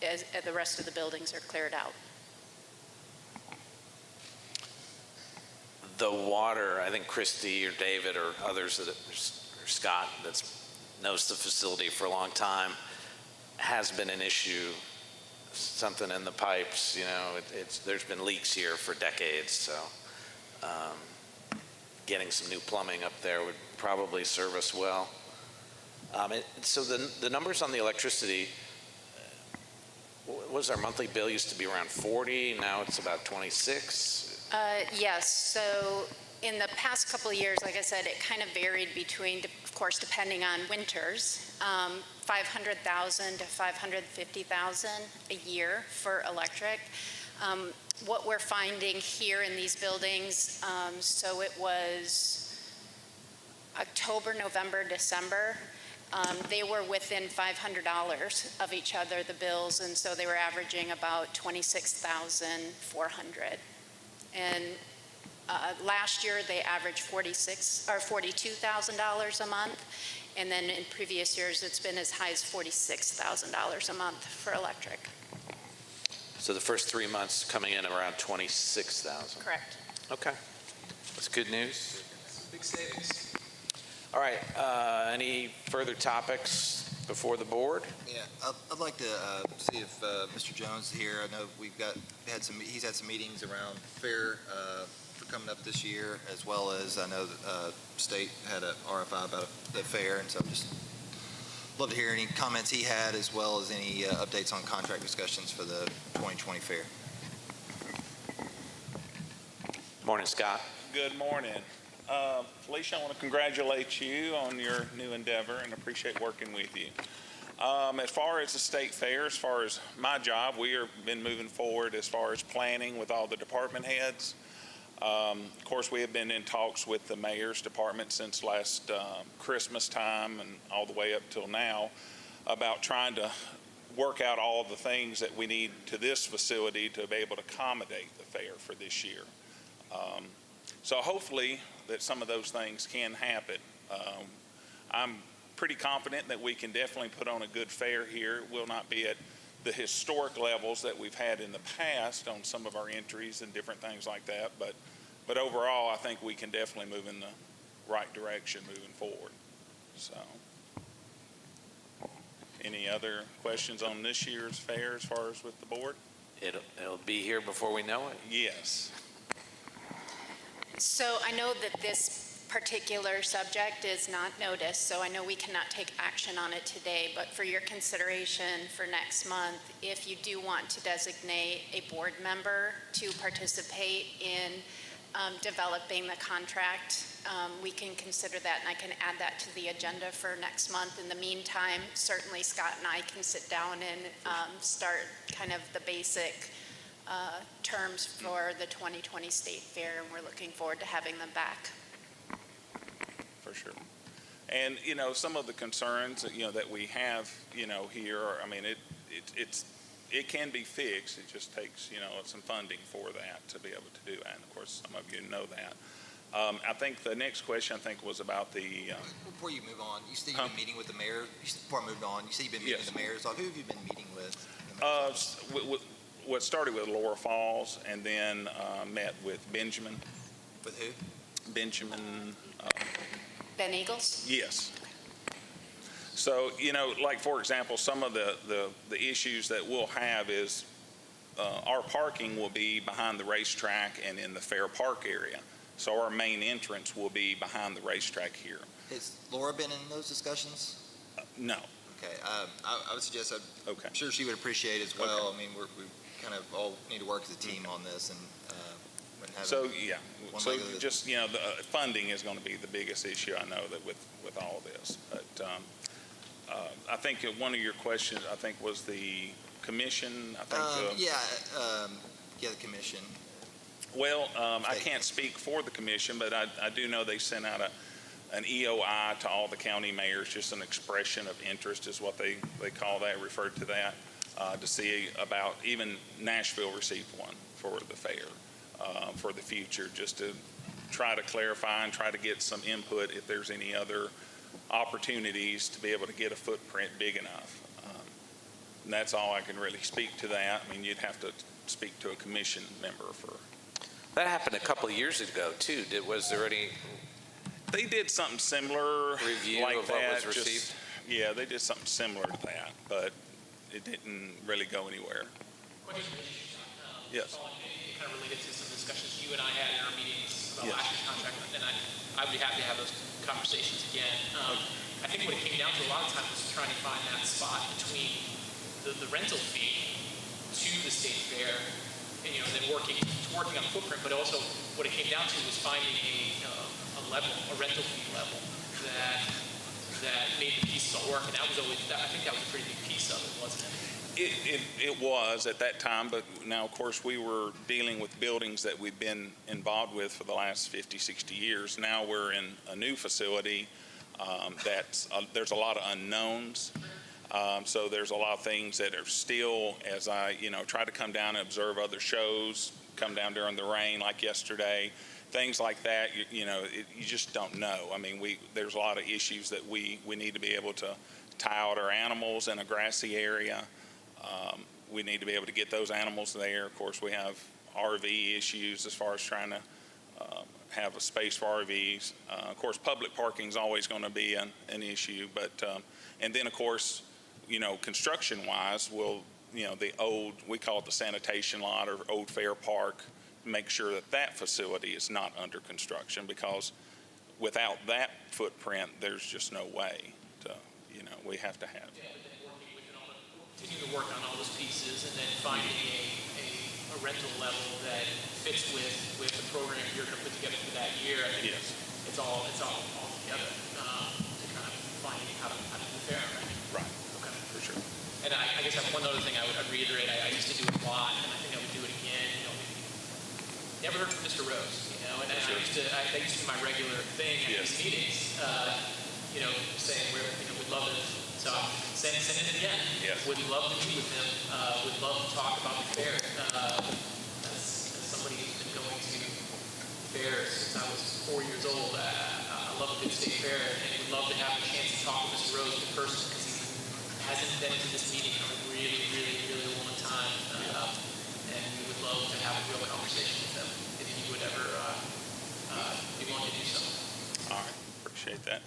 [SPEAKER 3] as the rest of the buildings are cleared out.
[SPEAKER 1] The water, I think Christy or David or others, or Scott, that knows the facility for a long time, has been an issue. Something in the pipes, there's been leaks here for decades, so getting some new plumbing up there would probably serve us well. So the numbers on the electricity, what was our monthly bill? Used to be around 40, now it's about 26.
[SPEAKER 3] Yes, so in the past couple of years, like I said, it kind of varied between, of course, depending on winters, 500,000 to 550,000 a year for electric. What we're finding here in these buildings, so it was October, November, December, they were within $500 of each other, the bills, and so they were averaging about $26,400. And last year they averaged $42,000 a month, and then in previous years it's been as high as $46,000 a month for electric.
[SPEAKER 1] So the first 3 months coming in around 26,000.
[SPEAKER 3] Correct.
[SPEAKER 1] Okay, that's good news.
[SPEAKER 5] Big savings.
[SPEAKER 1] All right, any further topics before the board?
[SPEAKER 4] Yeah, I'd like to see if Mr. Jones is here. I know he's had some meetings around fair for coming up this year, as well as I know state had a RFI about the fair, and so just love to hear any comments he had, as well as any updates on contract discussions for the 2020 fair.
[SPEAKER 1] Morning, Scott.
[SPEAKER 12] Good morning. Felicia, I want to congratulate you on your new endeavor and appreciate working with you. As far as the state fair, as far as my job, we have been moving forward as far as planning with all the department heads. Of course, we have been in talks with the mayor's department since last Christmas time and all the way up till now about trying to work out all the things that we need to this facility to be able to accommodate the fair for this year. So hopefully that some of those things can happen. I'm pretty confident that we can definitely put on a good fair here. It will not be at the historic levels that we've had in the past on some of our entries and different things like that, but overall I think we can definitely move in the right direction moving forward. So, any other questions on this year's fair as far as with the board?
[SPEAKER 1] It'll be here before we know it.
[SPEAKER 12] Yes.
[SPEAKER 3] So I know that this particular subject is not noticed, so I know we cannot take action on it today, but for your consideration for next month, if you do want to designate a board member to participate in developing the contract, we can consider that, and I can add that to the agenda for next month. In the meantime, certainly Scott and I can sit down and start kind of the basic terms for the 2020 State Fair, and we're looking forward to having them back.
[SPEAKER 12] For sure. And, you know, some of the concerns, you know, that we have, you know, here, I mean, it can be fixed. It just takes, you know, some funding for that to be able to do that. And of course, some of you know that. I think the next question, I think, was about the...
[SPEAKER 4] Before you move on, you said you've been meeting with the mayor. Before I moved on, you said you've been meeting with the mayor. So who have you been meeting with?
[SPEAKER 12] What started with Laura Falls, and then met with Benjamin.
[SPEAKER 4] With who?
[SPEAKER 12] Benjamin...
[SPEAKER 3] Ben Eagles?
[SPEAKER 12] Yes. So, you know, like, for example, some of the issues that we'll have is our parking will be behind the racetrack and in the fair park area. So our main entrance will be behind the racetrack here.
[SPEAKER 4] Has Laura been in those discussions?
[SPEAKER 12] No.
[SPEAKER 4] Okay. I would suggest, I'm
[SPEAKER 12] Okay.
[SPEAKER 4] sure she would appreciate as well.
[SPEAKER 12] Okay.
[SPEAKER 4] I mean, we kind of all need to work as a team on this. And
[SPEAKER 12] so, yeah. So just, you know, the funding is going to be the biggest issue, I know, that with all this. But I think one of your questions, I think, was the commission. I think the commission. Well, I can't speak for the commission, but I do know they sent out an EOI to all the county mayors, just an expression of interest is what they call that, referred to that, to see about, even Nashville received one for the fair for the future, just to try to clarify and try to get some input if there's any other opportunities to be able to get a footprint big enough. And that's all I can really speak to that. I mean, you'd have to speak to a commission member for...
[SPEAKER 1] That happened a couple of years ago, too. Was there any...
[SPEAKER 12] They did something similar
[SPEAKER 1] review
[SPEAKER 12] like
[SPEAKER 1] of
[SPEAKER 12] that.
[SPEAKER 1] What was received?
[SPEAKER 12] Yeah, they did something similar to that, but it didn't really go anywhere. Yes.
[SPEAKER 5] Kind of related to some discussions you and I had in our meetings about
[SPEAKER 12] Yes.
[SPEAKER 5] last year's contract, and I'd be happy to have those conversations again. I think what it came down to a lot of times was trying to find that spot between the rental fee to the state fair, and then working on the footprint, but also what it came down to was finding a rental fee level that made the pieces all work, and that was always, I think that was a pretty big piece of it, wasn't it?
[SPEAKER 12] It was at that time, but now, of course, we were dealing with buildings that we've been involved with for the last 50, 60 years. Now we're in a new facility there's a lot of unknowns. So there's a lot of things that are still, as I, try to come down and observe other shows, come down during the rain like yesterday, things like that, you just don't know. I mean, there's a lot of issues that we need to be able to tie out our animals in a grassy area. We need to be able to get those animals there. Of course, we have RV issues as far as trying to have a space for RVs. Of course, public parking is always going to be an issue, but and then of course, construction-wise, the old, we call it the sanitation lot or old fair park, make sure that facility is not under construction, because without that footprint, there's just no way to, we have to have.
[SPEAKER 5] Yeah, but then continue to work on all those pieces, and then finding a rental level that fits with the program you're going to put together for that year. I think it's all together to kind of find how to do the fair, right?
[SPEAKER 12] Right. Okay. For sure.
[SPEAKER 5] And I guess one other thing I'd reiterate, I used to do it a lot, and I think I would do it again. Never heard from Mr. Rose, and that used to be my regular thing at these meetings. Saying we'd love to So send it again.
[SPEAKER 12] Yes.
[SPEAKER 5] Would love to meet with him. Would love to talk about the fair. As somebody who's been going to fairs since I was 4 years old, I love a good state fair, and would love to have a chance to talk with Mr. Rose in person, because he hasn't been to this meeting in a really, really, really long time. And we would love to have a real conversation with him if he would ever be willing to do so.
[SPEAKER 12] All right, appreciate that.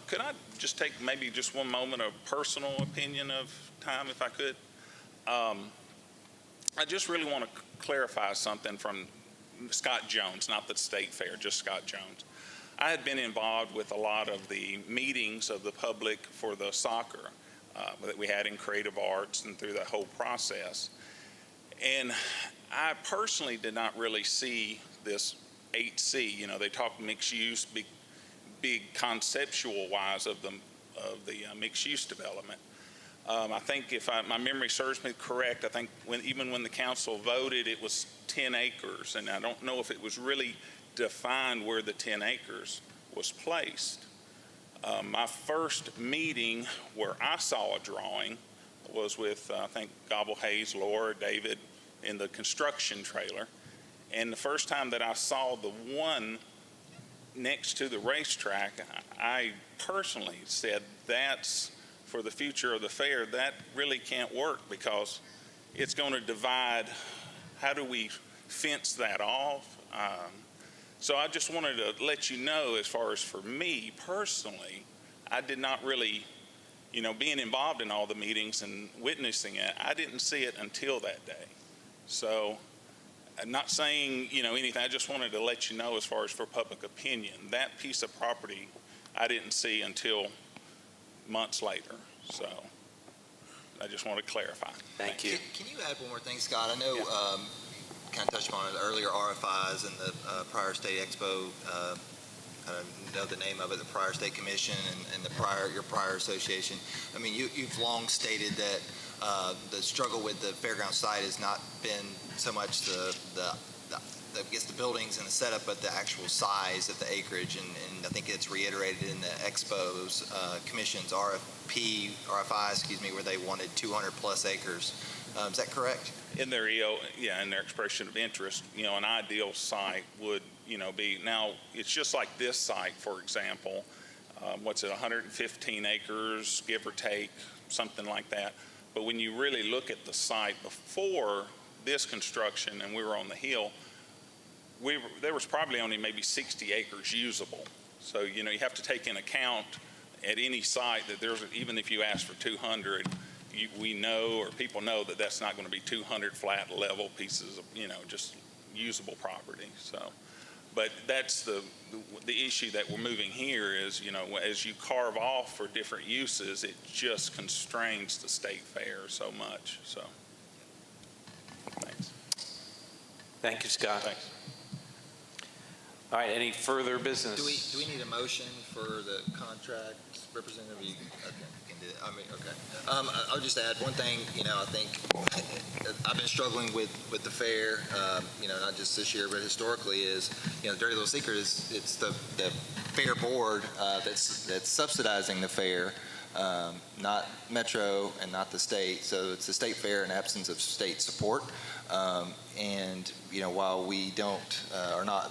[SPEAKER 12] Could I just take maybe just one moment of personal opinion of time, if I could? I just really want to clarify something from Scott Jones, not the state fair, just Scott Jones. I had been involved with a lot of the meetings of the public for the soccer that we had in creative arts and through that whole process. And I personally did not really see this 8C. You know, they talk mixed use, big conceptual wise of the mixed use development. I think if my memory serves me correct, I think even when the council voted, it was 10 acres, and I don't know if it was really defined where the 10 acres was placed. My first meeting where I saw a drawing was with, I think, Gobble Hayes, Laura, David, in the construction trailer. And the first time that I saw the one next to the racetrack, I personally said, that's for the future of the fair, that really can't work, because it's going to divide. How do we fence that off? So I just wanted to let you know, as far as for me personally, I did not really, being involved in all the meetings and witnessing it, I didn't see it until that day. So I'm not saying, anything. I just wanted to let you know, as far as for public opinion, that piece of property I didn't see until months later. So I just want to clarify.
[SPEAKER 1] Thank you.
[SPEAKER 4] Can you add one more thing, Scott? I know kind of touched upon it earlier, RFIs and the Prior State Expo. I don't know the name of it, the Prior State Commission and your prior association. I mean, you've long stated that the struggle with the fairground site has not been so much I guess the buildings and the setup, but the actual size of the acreage, and I think it's reiterated in the Expo's Commission's RFI, where they wanted 200 plus acres. Is that correct?
[SPEAKER 12] In their in their expression of interest, an ideal site would, be, now it's just like this site, for example, 115 acres, give or take, something like that. But when you really look at the site before this construction and we were on the hill, there was probably only maybe 60 acres usable. So, you have to take in account at any site that even if you ask for 200, we know, or people know, that that's not going to be 200 flat level pieces of, just usable property. So, but that's the issue that we're moving here is, as you carve off for different uses, it just constrains the state fair so much. So, thanks.
[SPEAKER 1] Thank you, Scott.
[SPEAKER 12] Thanks.
[SPEAKER 1] All right, any further business?
[SPEAKER 4] Do we need a motion for the contract representative? Okay, can do it. Okay. I'll just add one thing. I think I've been struggling with the fair. Not just this year, but historically, is dirty little secret is it's the fair board that's subsidizing the fair, not Metro and not the state. So it's the state fair in absence of state support. And while we don't,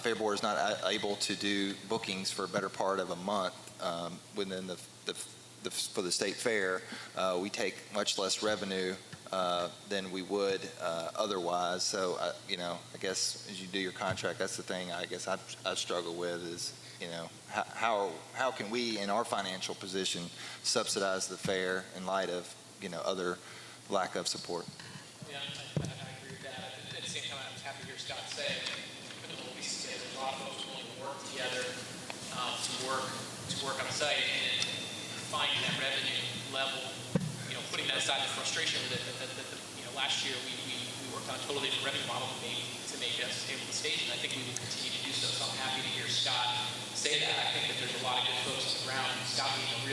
[SPEAKER 4] Fair Board is not able to do bookings for a better part of a month within for the state fair, we take much less revenue than we would otherwise. So, I guess as you do your contract, that's the thing I guess I struggle with is, how can we in our financial position subsidize the fair in light of, other lack of support?
[SPEAKER 5] Yeah, I agree with that. At the same time, I was happy to hear Scott say, there's a lot of folks willing to work together to work on site and finding that revenue level. Putting that aside, the frustration with it. Last year we worked on a totally different revenue model to make us able to station. I think we will continue to do so. So I'm happy to hear Scott say that. I think that there's a lot of good folks on the ground. Scott being a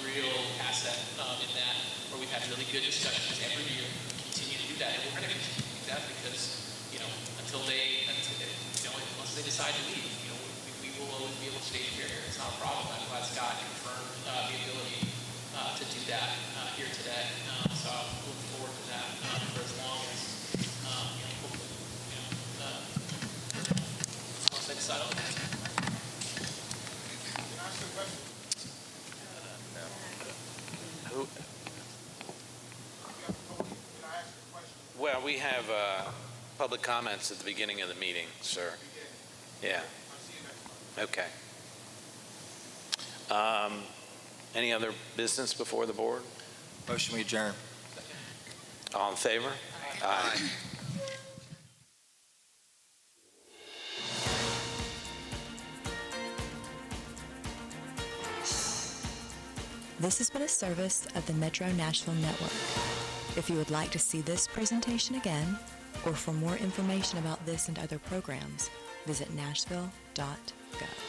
[SPEAKER 5] real asset in that, where we've had really good discussions every year. Continue to do that, and we're going to continue to do that because unless they decide to leave, we will always be able to stay here. It's not a problem. I'm glad Scott confirmed the ability to do that here today. So I look forward to that for as long as, hopefully, once they decide on that.
[SPEAKER 1] Well, we have public comments at the beginning of the meeting, sir. Yeah. Okay. Any other business before the board?
[SPEAKER 4] Motion we adjourn.
[SPEAKER 1] All in favor? Aye.
[SPEAKER 13] This has been a service of the Metro Nashville Network. If you would like to see this presentation again, or for more information about this and other programs, visit nashville.gov.